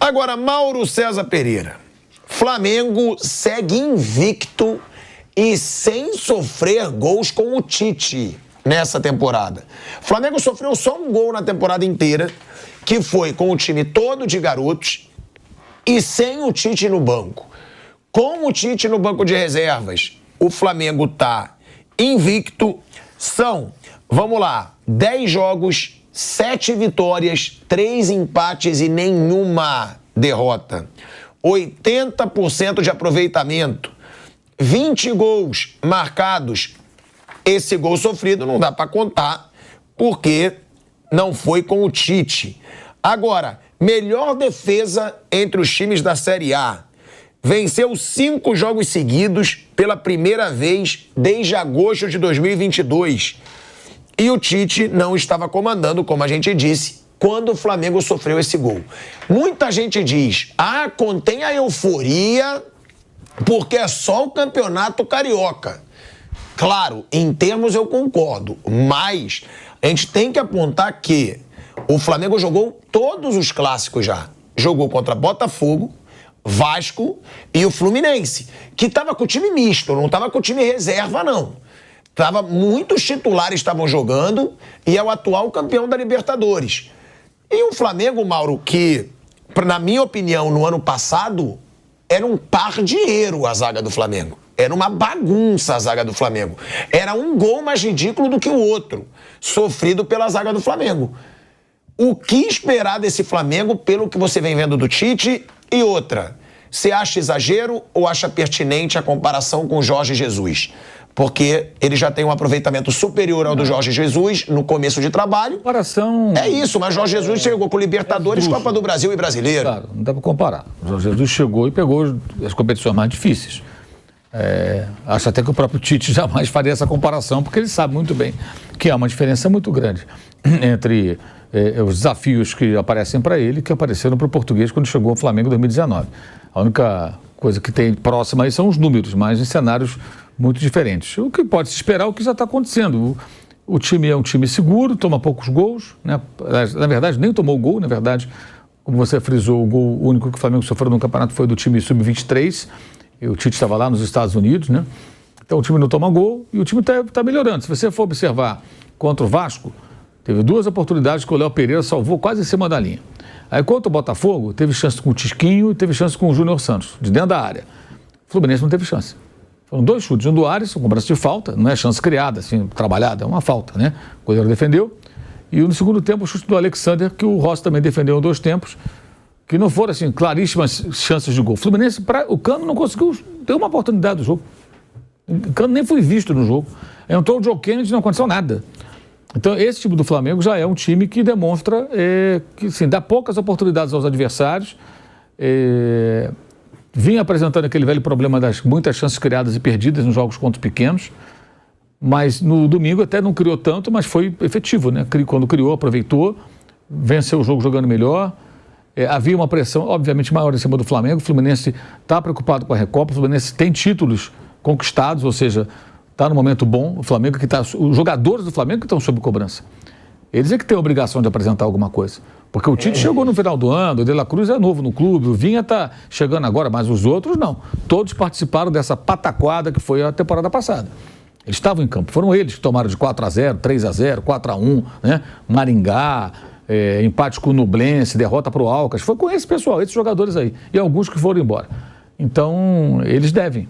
Agora, Mauro César Pereira. Flamengo segue invicto e sem sofrer gols com o Tite nessa temporada. Flamengo sofreu só um gol na temporada inteira, que foi com o time todo de garotos e sem o Tite no banco. Com o Tite no banco de reservas, o Flamengo tá invicto. São, vamos lá, 10 jogos, 7 vitórias, 3 empates e nenhuma derrota. 80% de aproveitamento, 20 gols marcados. Esse gol sofrido não dá para contar, porque não foi com o Tite. Agora, melhor defesa entre os times da Série A. Venceu 5 jogos seguidos pela primeira vez desde agosto de 2022. E o Tite não estava comandando, como a gente disse, quando o Flamengo sofreu esse gol. Muita gente diz, contém a euforia porque é só o Campeonato Carioca. Claro, em termos eu concordo, mas a gente tem que apontar que o Flamengo jogou todos os clássicos já. Jogou contra Botafogo, Vasco e o Fluminense, que estava com o time misto, não estava com o time reserva, não. Muitos titulares estavam jogando e é o atual campeão da Libertadores. E o Flamengo, Mauro, que, na minha opinião, no ano passado, era um pardieiro a zaga do Flamengo. Era uma bagunça a zaga do Flamengo. Era um gol mais ridículo do que o outro, sofrido pela zaga do Flamengo. O que esperar desse Flamengo pelo que você vem vendo do Tite? E outra, você acha exagero ou acha pertinente a comparação com o Jorge Jesus? Porque ele já tem um aproveitamento superior ao do Jorge Jesus no começo de trabalho. Comparação... É isso, mas Jorge Jesus chegou com Libertadores, Copa do Brasil e Brasileiro. Claro, não dá para comparar. O Jorge Jesus chegou e pegou as competições mais difíceis. Acho até que o próprio Tite jamais faria essa comparação, porque ele sabe muito bem que há uma diferença muito grande entre os desafios que aparecem para ele e que apareceram para o português quando chegou ao Flamengo em 2019. A única coisa que tem próxima aí são os números, mas em cenários muito diferentes. O que pode se esperar é o que já está acontecendo. O time é um time seguro, toma poucos gols, né? Na verdade, nem tomou gol, na verdade, como você frisou, o gol único que o Flamengo sofreu no campeonato foi do time sub-23, e o Tite estava lá nos Estados Unidos, né? Então o time não toma gol e o time está melhorando. Se você for observar contra o Vasco, teve 2 oportunidades que o Léo Pereira salvou quase em cima da linha. Aí contra o Botafogo, teve chance com o Tisquinho e teve chance com o Júnior Santos, de dentro da área. O Fluminense não teve chance. Foram 2 chutes, um do Ares, cobrança de falta, não é chance criada, assim, trabalhada, é uma falta, né? O goleiro defendeu. E no segundo tempo, o chute do Alexander, que o Rossi também defendeu em 2 tempos, que não foram, assim, claríssimas chances de gol. O Fluminense, o Cano não conseguiu ter uma oportunidade do jogo. O Cano nem foi visto no jogo. Entrou o Joe Kennedy e não aconteceu nada. Então, esse time do Flamengo já é um time que demonstra que, assim, dá poucas oportunidades aos adversários. Vinha apresentando aquele velho problema das muitas chances criadas e perdidas nos jogos contra os pequenos, mas no domingo até não criou tanto, mas foi efetivo, né? Quando criou, aproveitou, venceu o jogo jogando melhor. Havia uma pressão, obviamente, maior em cima do Flamengo. O Fluminense está preocupado com a Recopa, o Fluminense tem títulos conquistados, ou seja, está no momento bom. O Flamengo que está, os jogadores do Flamengo que estão sob cobrança. Eles é que têm a obrigação de apresentar alguma coisa. Porque o Tite chegou no final do ano, o De La Cruz é novo no clube, o Vinha está chegando agora, mas os outros não. Todos participaram dessa pataquada que foi a temporada passada. Eles estavam em campo, foram eles que tomaram de 4-0, 3-0, 4-1, né? Maringá, empate com o Nublense, derrota para o Alcas. Foi com esse pessoal, esses jogadores aí. E alguns que foram embora. Então, eles devem.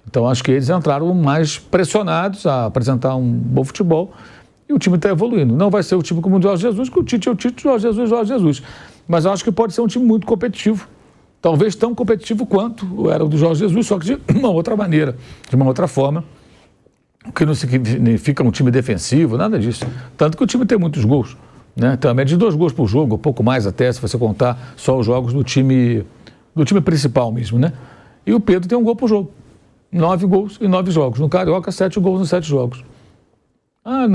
Então, acho que eles entraram mais pressionados a apresentar um bom futebol. E o time está evoluindo. Não vai ser o time como o Jorge Jesus, que o Tite é o Tite, o Jorge Jesus é o Jorge Jesus. Mas eu acho que pode ser um time muito competitivo. Talvez tão competitivo quanto era o do Jorge Jesus, só que de uma outra maneira, de uma outra forma. O que não significa um time defensivo, nada disso. Tanto que o time tem muitos gols, né? Tem uma média de 2 gols por jogo, um pouco mais até, se você contar só os jogos do time principal mesmo, né? E o Pedro tem 1 gol por jogo. 9 gols em 9 jogos. No Carioca, 7 gols em 7 jogos.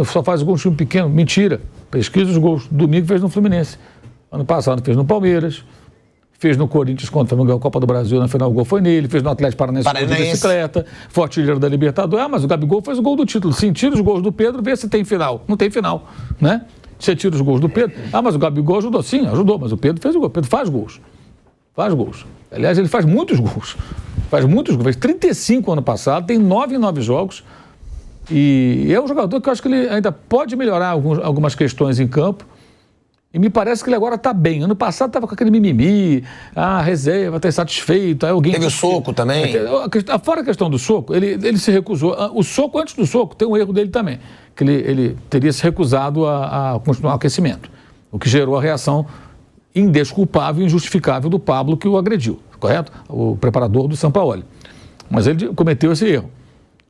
Só faz gol um time pequeno. Mentira. Pesquisa os gols. Domingo fez no Fluminense. Ano passado fez no Palmeiras. Fez no Corinthians quando o Flamengo ganhou a Copa do Brasil. Na final o gol foi nele. Fez no Atlético Paranaense de bicicleta. Foi artilheiro da Libertadores. Mas o Gabigol fez o gol do título. Sim, tira os gols do Pedro, vê se tem final. Não tem final, né? Você tira os gols do Pedro. Mas o Gabigol ajudou. Sim, ajudou. Mas o Pedro fez o gol. O Pedro faz gols. Faz gols. Aliás, ele faz muitos gols. Faz muitos gols. Fez 35 ano passado, tem 9 em 9 jogos. E é um jogador que eu acho que ele ainda pode melhorar algumas questões em campo. E me parece que ele agora está bem. Ano passado estava com aquele mimimi, reserva, está insatisfeito. Alguém teve o soco também. Fora a questão do soco, ele se recusou. O soco, antes do soco, tem um erro dele também. Que ele teria se recusado a continuar o aquecimento. O que gerou a reação indesculpável e injustificável do Pablo, que o agrediu, correto? O preparador do Sampaoli. Mas ele cometeu esse erro.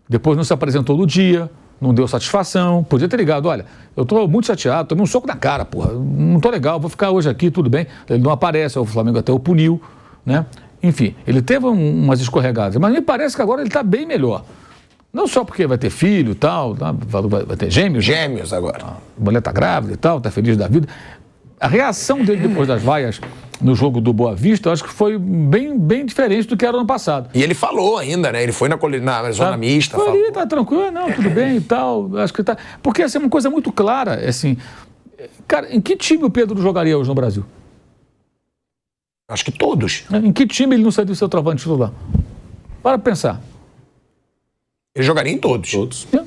Depois não se apresentou no dia, não deu satisfação, podia ter ligado, olha, eu estou muito chateado, tomei um soco na cara, porra, não estou legal, vou ficar hoje aqui, tudo bem. Ele não aparece, o Flamengo até o puniu, né? Enfim, ele teve umas escorregadas, mas me parece que agora ele está bem melhor. Não só porque vai ter filho e tal, vai ter gêmeos. Gêmeos agora. A mulher está grávida e tal, está feliz da vida. A reação dele depois das vaias no jogo do Boa Vista, eu acho que foi bem diferente do que era no ano passado. E ele falou ainda, né? Ele foi na zona mista. Foi ali, tá tranquilo, não, tudo bem e tal. Acho que tá. Porque essa é uma coisa muito clara, assim. Cara, em que time o Pedro jogaria hoje no Brasil? Acho que todos. Em que time ele não seria o seu trovante titular? Para pensar. Ele jogaria em todos. Todos. É.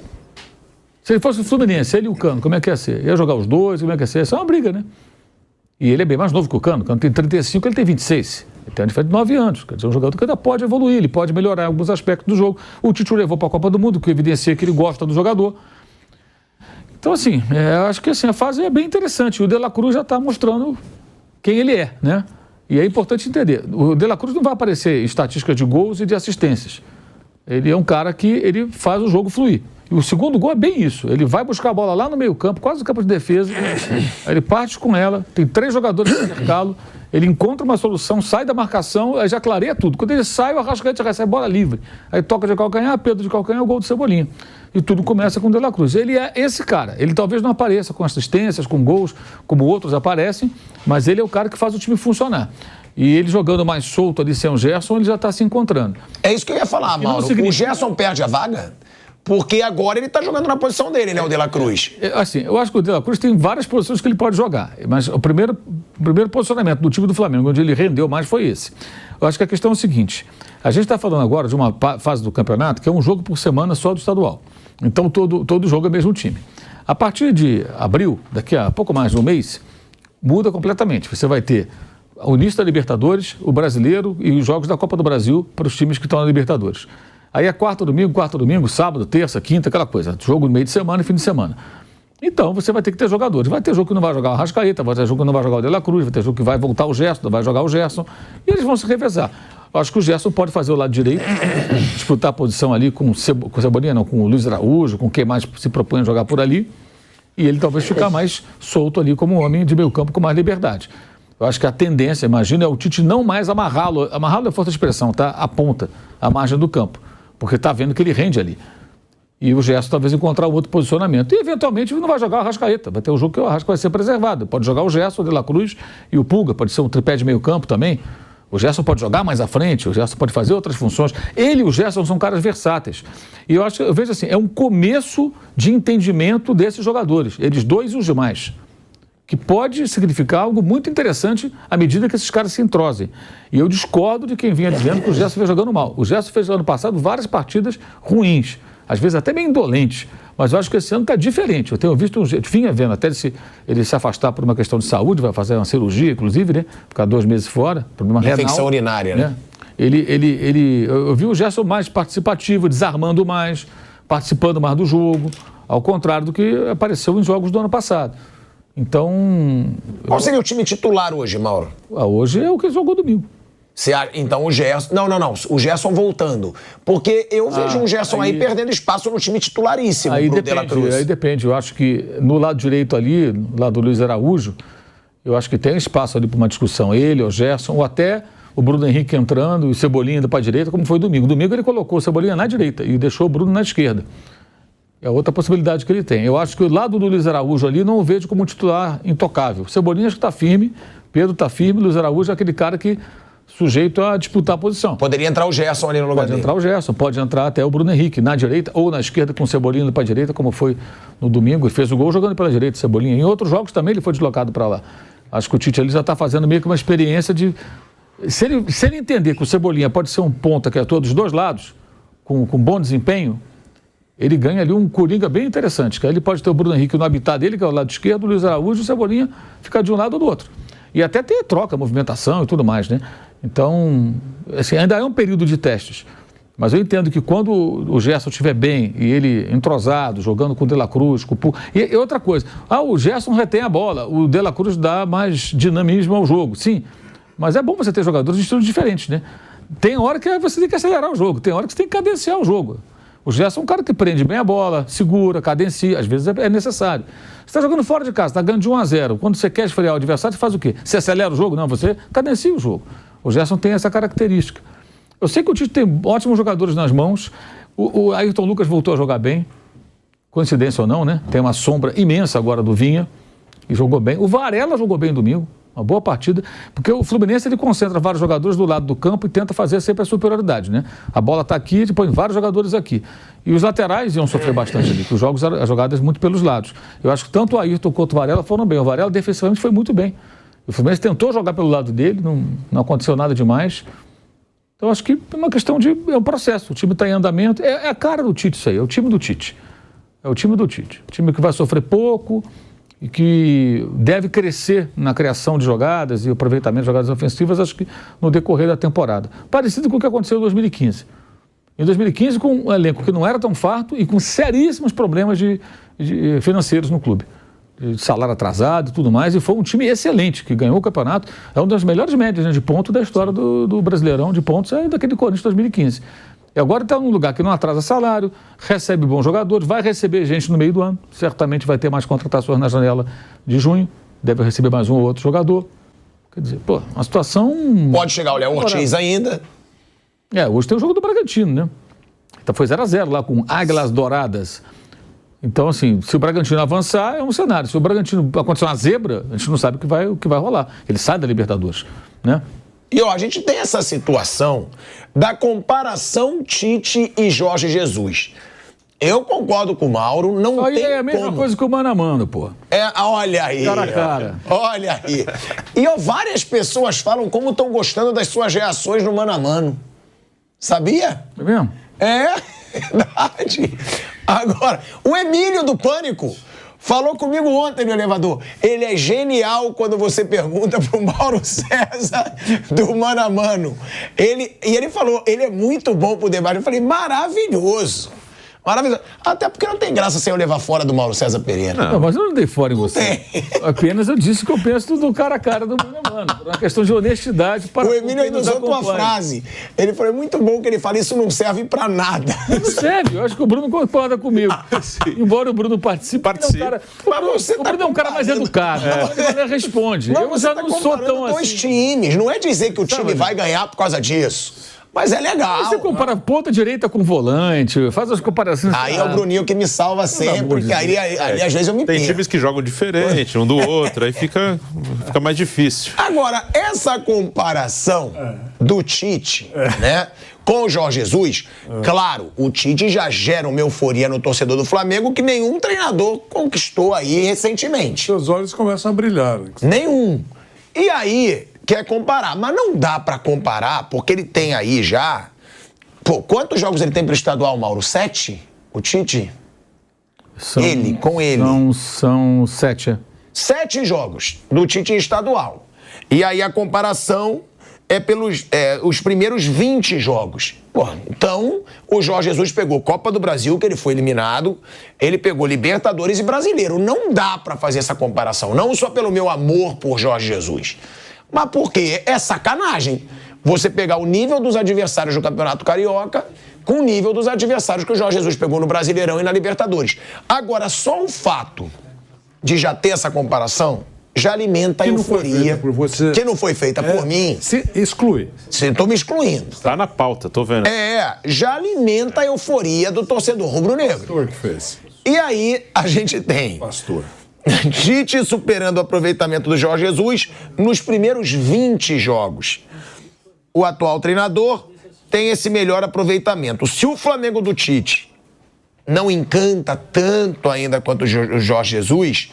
Se ele fosse o Fluminense, ele e o Cano, como é que ia ser? Ia jogar os dois, como é que ia ser? Isso é uma briga, né? E ele é bem mais novo que o Cano. O Cano tem 35, ele tem 26. Ele tem uma diferença de 9 anos. Quer dizer, um jogador que ainda pode evoluir, ele pode melhorar alguns aspectos do jogo. O Tite o levou para a Copa do Mundo, que evidencia que ele gosta do jogador. Então, assim, eu acho que assim, a fase é bem interessante. O De La Cruz já está mostrando quem ele é, né? E é importante entender. O De La Cruz não vai aparecer em estatísticas de gols e de assistências. Ele é um cara que ele faz o jogo fluir. E o segundo gol é bem isso. Ele vai buscar a bola lá no meio campo, quase no campo de defesa. Aí ele parte com ela, tem 3 jogadores para cercá-lo. Ele encontra uma solução, sai da marcação, aí já clareia tudo. Quando ele sai, o Arrascaeta já recebe bola livre. Aí toca de calcanhar, Pedro de calcanhar, o gol do Cebolinha. E tudo começa com o De La Cruz. Ele é esse cara. Ele talvez não apareça com assistências, com gols, como outros aparecem, mas ele é o cara que faz o time funcionar. E ele jogando mais solto ali sem o Gerson, ele já está se encontrando. É isso que eu ia falar, Mauro. O Gerson perde a vaga? Porque agora ele está jogando na posição dele, né, o De La Cruz? Assim, eu acho que o De La Cruz tem várias posições que ele pode jogar. Mas o primeiro posicionamento do time do Flamengo, onde ele rendeu mais, foi esse. Eu acho que a questão é o seguinte. A gente está falando agora de uma fase do campeonato que é um jogo por semana só do estadual. Então, todo jogo é o mesmo time. A partir de abril, daqui a pouco mais de um mês, muda completamente. Você vai ter o início da Libertadores, o Brasileiro e os jogos da Copa do Brasil para os times que estão na Libertadores. Aí é quarta, domingo, sábado, terça, quinta, aquela coisa. Jogo no meio de semana e fim de semana. Então, você vai ter que ter jogadores. Vai ter jogo que não vai jogar o Arrascaeta, vai ter jogo que não vai jogar o De La Cruz, vai ter jogo que vai voltar o Gerson, vai jogar o Gerson. E eles vão se revezar. Eu acho que o Gerson pode fazer o lado direito, disputar a posição ali com o Cebolinha, não, com o Luiz Araújo, com quem mais se propõe a jogar por ali. E ele talvez ficar mais solto ali como homem de meio campo com mais liberdade. Eu acho que a tendência, imagina, é o Tite não mais amarrá-lo. Amarrá-lo é força de expressão, tá? A ponta, a margem do campo. Porque está vendo que ele rende ali. E o Gerson talvez encontrar um outro posicionamento. E, eventualmente, não vai jogar o Arrascaeta. Vai ter um jogo que o Arrasca vai ser preservado. Pode jogar o Gerson, o De La Cruz e o Pulga. Pode ser um tripé de meio campo também. O Gerson pode jogar mais à frente. O Gerson pode fazer outras funções. Ele e o Gerson são caras versáteis. E eu vejo assim, é um começo de entendimento desses jogadores. Eles dois e os demais. Que pode significar algo muito interessante à medida que esses caras se entrosem. E eu discordo de quem vinha dizendo que o Gerson veio jogando mal. O Gerson fez no ano passado várias partidas ruins, às vezes até bem indolentes, mas eu acho que esse ano está diferente. Eu tenho visto, vinha vendo até ele se afastar por uma questão de saúde, vai fazer uma cirurgia, inclusive, né? Ficar 2 meses fora, problema renal. Infecção urinária, né? Eu vi o Gerson mais participativo, desarmando mais, participando mais do jogo, ao contrário do que apareceu em jogos do ano passado. Então... Qual seria o time titular hoje, Mauro? Hoje é o que jogou domingo. Então o Gerson... Não. O Gerson voltando. Porque eu vejo um Gerson aí perdendo espaço no time titularíssimo pro De La Cruz. Aí depende. Eu acho que no lado direito ali, no lado do Luiz Araújo, eu acho que tem espaço ali para uma discussão. Ele, o Gerson, ou até o Bruno Henrique entrando e o Cebolinha indo para a direita, como foi domingo. Domingo ele colocou o Cebolinha na direita e deixou o Bruno na esquerda. É outra possibilidade que ele tem. Eu acho que o lado do Luiz Araújo ali não o vejo como um titular intocável. Cebolinha acho que está firme, Pedro está firme, Luiz Araújo é aquele cara que sujeito a disputar a posição. Poderia entrar o Gerson ali no lugar dele. Pode entrar o Gerson, pode entrar até o Bruno Henrique na direita ou na esquerda com o Cebolinha indo para a direita, como foi no domingo. Ele fez o gol jogando pela direita, Cebolinha. Em outros jogos também ele foi deslocado para lá. Acho que o Tite ali já está fazendo meio que uma experiência de Se ele entender que o Cebolinha pode ser um ponta que atua dos dois lados, com bom desempenho, ele ganha ali um coringa bem interessante. Que aí ele pode ter o Bruno Henrique no habitat dele, que é o lado esquerdo, o Luiz Araújo e o Cebolinha fica de um lado ou do outro. E até ter troca, movimentação e tudo mais, né? Então, assim, ainda é um período de testes. Mas eu entendo que quando o Gerson estiver bem e ele entrosado, jogando com o De La Cruz, com o Pulgar... E outra coisa, o Gerson retém a bola, o De La Cruz dá mais dinamismo ao jogo, sim. Mas é bom você ter jogadores de estilos diferentes, né? Tem hora que você tem que acelerar o jogo, tem hora que você tem que cadenciar o jogo. O Gerson é um cara que prende bem a bola, segura, cadencia, às vezes é necessário. Você está jogando fora de casa, está ganhando de 1-0. Quando você quer esfriar o adversário, você faz o quê? Você acelera o jogo? Não, você cadencia o jogo. O Gerson tem essa característica. Eu sei que o Tite tem ótimos jogadores nas mãos. O Ayrton Lucas voltou a jogar bem. Coincidência ou não, né? Tem uma sombra imensa agora do Vinha. E jogou bem. O Varela jogou bem domingo. Uma boa partida. Porque o Fluminense ele concentra vários jogadores do lado do campo e tenta fazer sempre a superioridade, né? A bola está aqui, ele põe vários jogadores aqui. E os laterais iam sofrer bastante ali, porque as jogadas muito pelos lados. Eu acho que tanto o Ayrton quanto o Varela foram bem. O Varela defensivamente foi muito bem. O Fluminense tentou jogar pelo lado dele, não aconteceu nada demais. Então, acho que é uma questão de... É um processo. O time está em andamento. É a cara do Tite isso aí. É o time do Tite. É o time do Tite. O time que vai sofrer pouco e que deve crescer na criação de jogadas e aproveitamento de jogadas ofensivas, acho que no decorrer da temporada. Parecido com o que aconteceu em 2015. Em 2015, com um elenco que não era tão farto e com seríssimos problemas financeiros no clube. De salário atrasado e tudo mais, e foi um time excelente, que ganhou o campeonato. É uma das melhores médias, né, de ponto da história do Brasileirão de pontos, é daquele Corinthians 2015. E agora está num lugar que não atrasa salário, recebe bons jogadores, vai receber gente no meio do ano, certamente vai ter mais contratações na janela de junho, deve receber mais um ou outro jogador. Quer dizer, pô, uma situação... Pode chegar o Léo Ortiz ainda. Hoje tem o jogo do Bragantino, né? Então foi 0-0 lá com Águilas Douradas. Então, assim, se o Bragantino avançar, é um cenário. Se o Bragantino acontecer uma zebra, a gente não sabe o que vai rolar. Ele sai da Libertadores, né? E, a gente tem essa situação da comparação Tite e Jorge Jesus. Eu concordo com o Mauro, não tem como. É a mesma coisa que o mano a mano, pô. Olha aí. Cara a cara. Olha aí. E, várias pessoas falam como estão gostando das suas reações no mano a mano. Sabia? É mesmo? É verdade. Agora, o Emílio do Pânico falou comigo ontem no elevador. Ele é genial quando você pergunta pro Mauro César do Mano a Mano. Ele falou, ele é muito bom pro debate. Eu falei, maravilhoso. Maravilhoso. Até porque não tem graça sem eu levar fora do Mauro César Pereira. Não, mas eu não dei fora em você. Apenas eu disse que eu penso do cara a cara do Mano a Mano. Por uma questão de honestidade para o Emílio ainda usou tua frase. Ele falou, é muito bom que ele fala, isso não serve pra nada. Não serve, eu acho que o Bruno concorda comigo. Embora o Bruno participe. O Bruno é um cara mais educado. Ele responde. Mas eu já não sou tão assim. Dois times, não é dizer que o time vai ganhar por causa disso. Mas é legal. Você compara ponta direita com volante, faz as comparações. Aí é o Bruninho que me salva sempre, porque aí às vezes eu me perco. Tem times que jogam diferente um do outro, aí fica mais difícil. Agora, essa comparação do Tite, né, com o Jorge Jesus, claro, o Tite já gera uma euforia no torcedor do Flamengo que nenhum treinador conquistou aí recentemente. Seus olhos começam a brilhar. Nenhum. E aí... quer comparar, mas não dá pra comparar, porque ele tem aí já... Pô, quantos jogos ele tem pro estadual, Mauro? 7? O Tite? Com ele. São 7. 7 jogos do Tite em estadual. E aí a comparação é pelos os primeiros 20 jogos. Pô, então, o Jorge Jesus pegou Copa do Brasil, que ele foi eliminado, ele pegou Libertadores e Brasileiro. Não dá pra fazer essa comparação, não só pelo meu amor por Jorge Jesus, mas porque é sacanagem você pegar o nível dos adversários do Campeonato Carioca com o nível dos adversários que o Jorge Jesus pegou no Brasileirão e na Libertadores. Agora, só o fato de já ter essa comparação já alimenta a euforia. Que não foi feita por mim. Se exclui. Estou me excluindo. Tá na pauta, tô vendo. Já alimenta a euforia do torcedor rubro-negro. Pastor que fez. E aí a gente tem... Pastor. Tite superando o aproveitamento do Jorge Jesus nos primeiros 20 jogos. O atual treinador tem esse melhor aproveitamento. Se o Flamengo do Tite não encanta tanto ainda quanto o Jorge Jesus,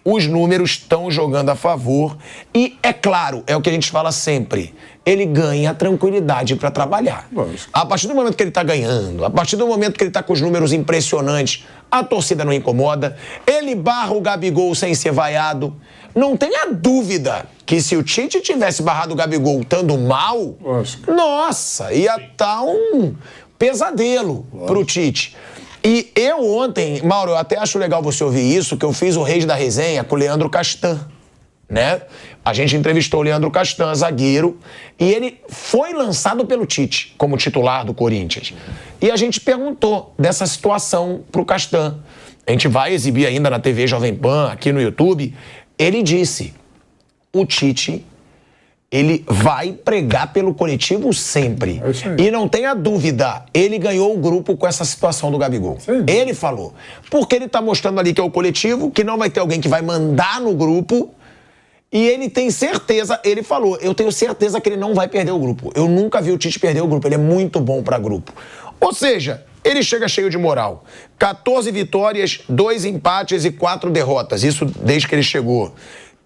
os números estão jogando a favor e, é claro, é o que a gente fala sempre, ele ganha tranquilidade para trabalhar. Lógico. A partir do momento que ele está ganhando, a partir do momento que ele está com os números impressionantes, a torcida não incomoda, ele barra o Gabigol sem ser vaiado. Não tenha dúvida que se o Tite tivesse barrado o Gabigol estando mal, Lógico. nossa, ia estar um pesadelo pro Tite. E eu ontem, Mauro, eu até acho legal você ouvir isso, que eu fiz o Reis da Resenha com o Leandro Castan, né? A gente entrevistou o Leandro Castan, zagueiro, e ele foi lançado pelo Tite como titular do Corinthians. E a gente perguntou dessa situação pro Castan. A gente vai exibir ainda na TV Jovem Pan, aqui no YouTube. Ele disse, o Tite, ele vai pregar pelo coletivo sempre. É isso aí. E não tenha dúvida, ele ganhou o grupo com essa situação do Gabigol. Sim. Ele falou. Porque ele tá mostrando ali que é o coletivo, que não vai ter alguém que vai mandar no grupo. E ele tem certeza, ele falou, eu tenho certeza que ele não vai perder o grupo. Eu nunca vi o Tite perder o grupo, ele é muito bom pra grupo. Ou seja, ele chega cheio de moral. 14 vitórias, 2 empates e 4 derrotas. Isso desde que ele chegou.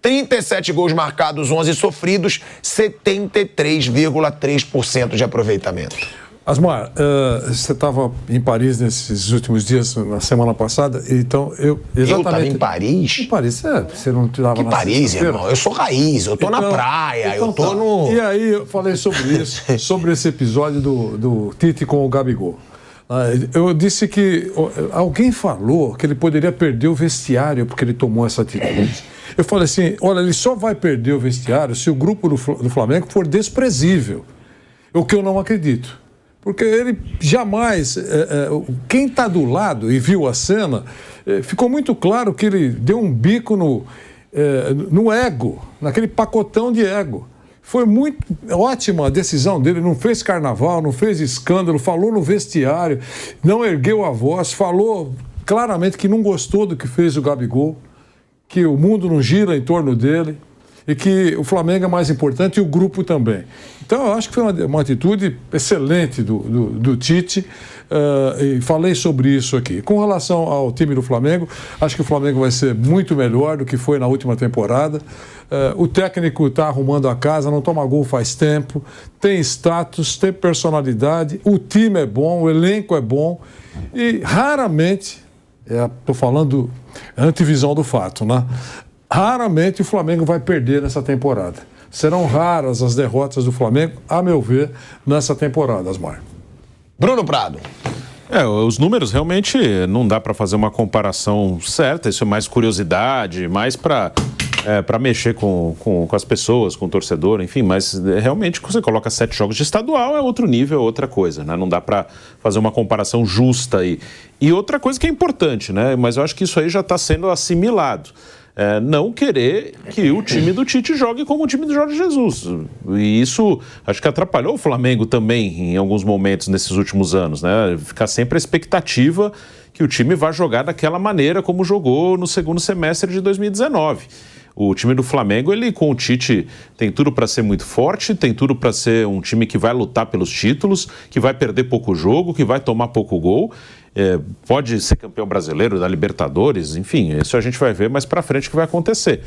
37 gols marcados, 11 sofridos, 73,3% de aproveitamento. Asmar, você estava em Paris nesses últimos dias, na semana passada, então eu exatamente... Eu estava em Paris? Em Paris, você não estava Que na Paris, sexta-feira? irmão? Eu sou raiz, eu tô na praia, eu tô tá. no... E aí eu falei sobre isso, sobre esse episódio do Tite com o Gabigol. Eu disse que alguém falou que ele poderia perder o vestiário porque ele tomou essa atitude. Eu falei assim, olha, ele só vai perder o vestiário se o grupo do Flamengo for desprezível. O que eu não acredito. Porque ele jamais... quem está do lado e viu a cena, ficou muito claro que ele deu um bico no ego, naquele pacotão de ego. Foi muito ótima a decisão dele, não fez carnaval, não fez escândalo, falou no vestiário, não ergueu a voz, falou claramente que não gostou do que fez o Gabigol, que o mundo não gira em torno dele e que o Flamengo é mais importante e o grupo também. Então, eu acho que foi uma atitude excelente do Tite e falei sobre isso aqui. Com relação ao time do Flamengo, acho que o Flamengo vai ser muito melhor do que foi na última temporada. O técnico está arrumando a casa, não toma gol faz tempo, tem status, tem personalidade, o time é bom, o elenco é bom e raramente, estou falando antevisão do fato, né? Raramente o Flamengo vai perder nessa temporada. Serão raras as derrotas do Flamengo, a meu ver, nessa temporada, Asmar. Bruno Prado. Os números realmente não dá para fazer uma comparação certa, isso é mais curiosidade, mais para mexer com as pessoas, com o torcedor, enfim, mas realmente quando você coloca 7 jogos de estadual é outro nível, é outra coisa, né? Não dá para fazer uma comparação justa aí. E outra coisa que é importante, né? Mas eu acho que isso aí já está sendo assimilado. Não querer que o time do Tite jogue como o time do Jorge Jesus. E isso acho que atrapalhou o Flamengo também em alguns momentos nesses últimos anos, né? Ficar sempre a expectativa que o time vai jogar daquela maneira como jogou no segundo semestre de 2019. O time do Flamengo, ele com o Tite tem tudo para ser muito forte, tem tudo para ser um time que vai lutar pelos títulos, que vai perder pouco jogo, que vai tomar pouco gol. Pode ser campeão brasileiro da Libertadores, enfim, isso a gente vai ver mais para frente o que vai acontecer.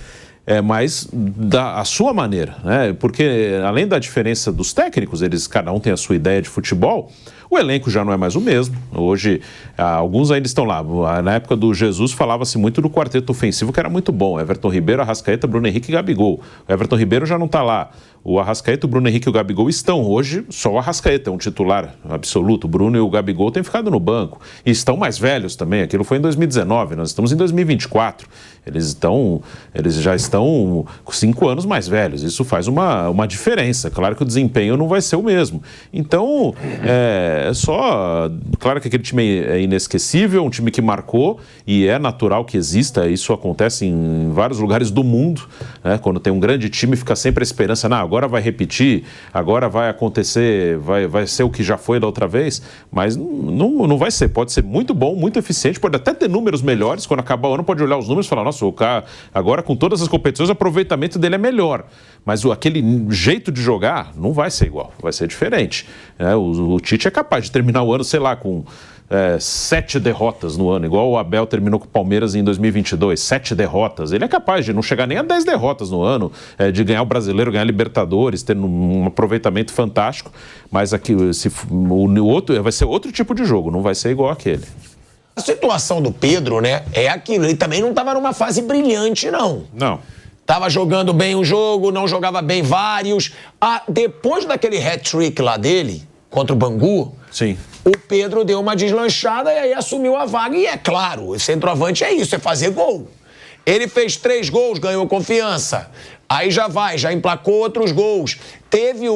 Mas da sua maneira, né? Porque além da diferença dos técnicos, cada um tem a sua ideia de futebol, o elenco já não é mais o mesmo. Hoje, alguns ainda estão lá. Na época do Jesus, falava-se muito do quarteto ofensivo, que era muito bom. Everton Ribeiro, Arrascaeta, Bruno Henrique e Gabigol. O Everton Ribeiro já não está lá. O Arrascaeta, o Bruno Henrique e o Gabigol estão. Hoje, só o Arrascaeta é um titular absoluto. O Bruno e o Gabigol têm ficado no banco. E estão mais velhos também. Aquilo foi em 2019, nós estamos em 2024. Eles já estão 5 anos mais velhos. Isso faz uma diferença. Claro que o desempenho não vai ser o mesmo. Então, claro que aquele time é inesquecível, um time que marcou, e é natural que exista. Isso acontece em vários lugares do mundo, né? Quando tem um grande time, fica sempre a esperança, agora vai repetir, agora vai acontecer, vai ser o que já foi da outra vez, mas não vai ser. Pode ser muito bom, muito eficiente, pode até ter números melhores. Quando acabar o ano, pode olhar os números e falar, nossa, o cara, agora com todas as competições, o aproveitamento dele é melhor. Mas aquele jeito de jogar não vai ser igual, vai ser diferente. O Tite é capaz de terminar o ano, sei lá, com 7 derrotas no ano, igual o Abel terminou com o Palmeiras em 2022, 7 derrotas. Ele é capaz de não chegar nem a 10 derrotas no ano, de ganhar o Brasileiro, ganhar Libertadores, ter um aproveitamento fantástico, mas aqui o outro vai ser outro tipo de jogo, não vai ser igual aquele. A situação do Pedro, né, é aquilo. Ele também não estava numa fase brilhante, não. Não. Tava jogando bem um jogo, não jogava bem vários. Depois daquele hat-trick lá dele, contra o Bangu, sim, o Pedro deu uma deslanchada e aí assumiu a vaga. E é claro, o centroavante é isso, é fazer gol. Ele fez 3 gols, ganhou confiança. Aí já emplacou outros gols. Teve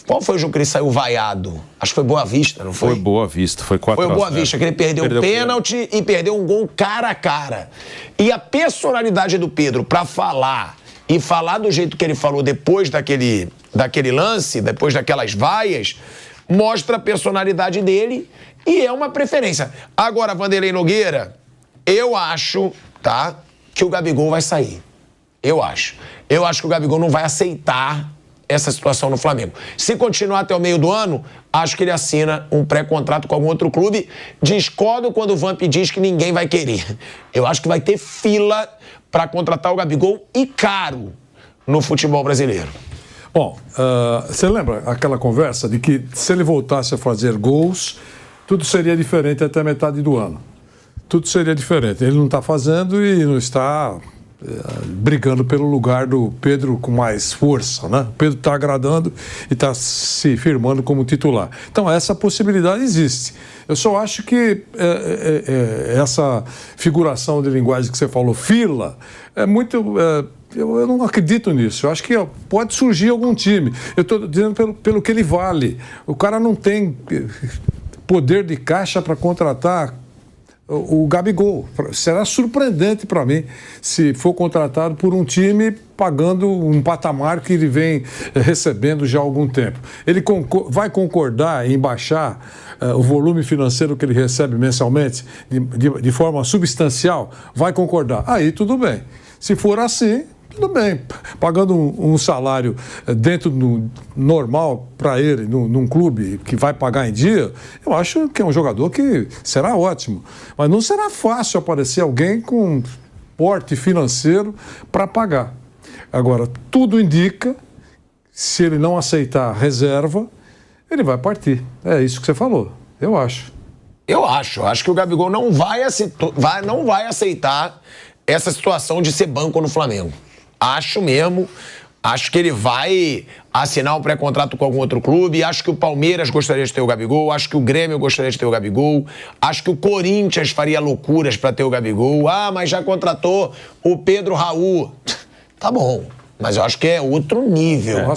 qual foi o jogo que ele saiu vaiado? Acho que foi Boa Vista, não foi? Foi Boa Vista, foi 4-0. Foi Boa Vista, que ele perdeu o pênalti e perdeu um gol cara a cara. E a personalidade do Pedro pra falar do jeito que ele falou depois daquele lance, depois daquelas vaias, mostra a personalidade dele e é uma preferência. Agora, Vanderlei Nogueira, eu acho, tá, que o Gabigol vai sair. Eu acho que o Gabigol não vai aceitar essa situação no Flamengo. Se continuar até o meio do ano, acho que ele assina um pré-contrato com algum outro clube. Discordo quando o Vamp diz que ninguém vai querer. Eu acho que vai ter fila para contratar o Gabigol e caro no futebol brasileiro. Bom, você lembra aquela conversa de que se ele voltasse a fazer gols, tudo seria diferente até metade do ano? Tudo seria diferente. Ele não está fazendo e não está brigando pelo lugar do Pedro com mais força, né? O Pedro está agradando e está se firmando como titular. Então, essa possibilidade existe. Eu só acho que essa figuração de linguagem que você falou, fila, é muito... Eu não acredito nisso. Eu acho que pode surgir algum time. Eu estou dizendo pelo que ele vale. O cara não tem poder de caixa para contratar o Gabigol. Será surpreendente para mim se for contratado por um time pagando um patamar que ele vem recebendo já há algum tempo. Ele vai concordar em baixar o volume financeiro que ele recebe mensalmente de forma substancial? Vai concordar. Aí tudo bem. Se for assim, tudo bem, pagando um salário dentro do normal para ele, num clube que vai pagar em dia, eu acho que é um jogador que será ótimo. Mas não será fácil aparecer alguém com porte financeiro para pagar. Agora, tudo indica, se ele não aceitar reserva, ele vai partir. É isso que você falou, eu acho. Eu acho que o Gabigol não vai aceitar essa situação de ser banco no Flamengo. Acho mesmo. Acho que ele vai assinar um pré-contrato com algum outro clube. Acho que o Palmeiras gostaria de ter o Gabigol. Acho que o Grêmio gostaria de ter o Gabigol. Acho que o Corinthians faria loucuras para ter o Gabigol. Mas já contratou o Pedro Raul. Tá bom. Mas eu acho que é outro nível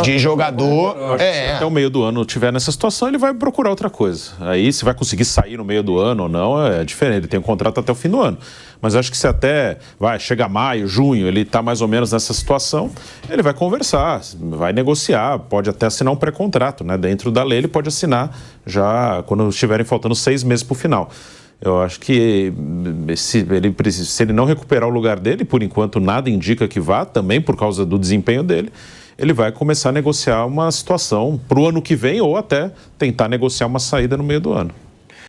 de jogador. Se até o meio do ano tiver nessa situação, ele vai procurar outra coisa. Aí, se vai conseguir sair no meio do ano ou não, é diferente. Ele tem um contrato até o fim do ano. Mas acho que se até chega maio, junho, ele está mais ou menos nessa situação, ele vai conversar, vai negociar, pode até assinar um pré-contrato, né? Dentro da lei, ele pode assinar já quando estiverem faltando 6 meses para o final. Eu acho que se ele não recuperar o lugar dele, por enquanto nada indica que vá, também por causa do desempenho dele, ele vai começar a negociar uma situação para o ano que vem ou até tentar negociar uma saída no meio do ano.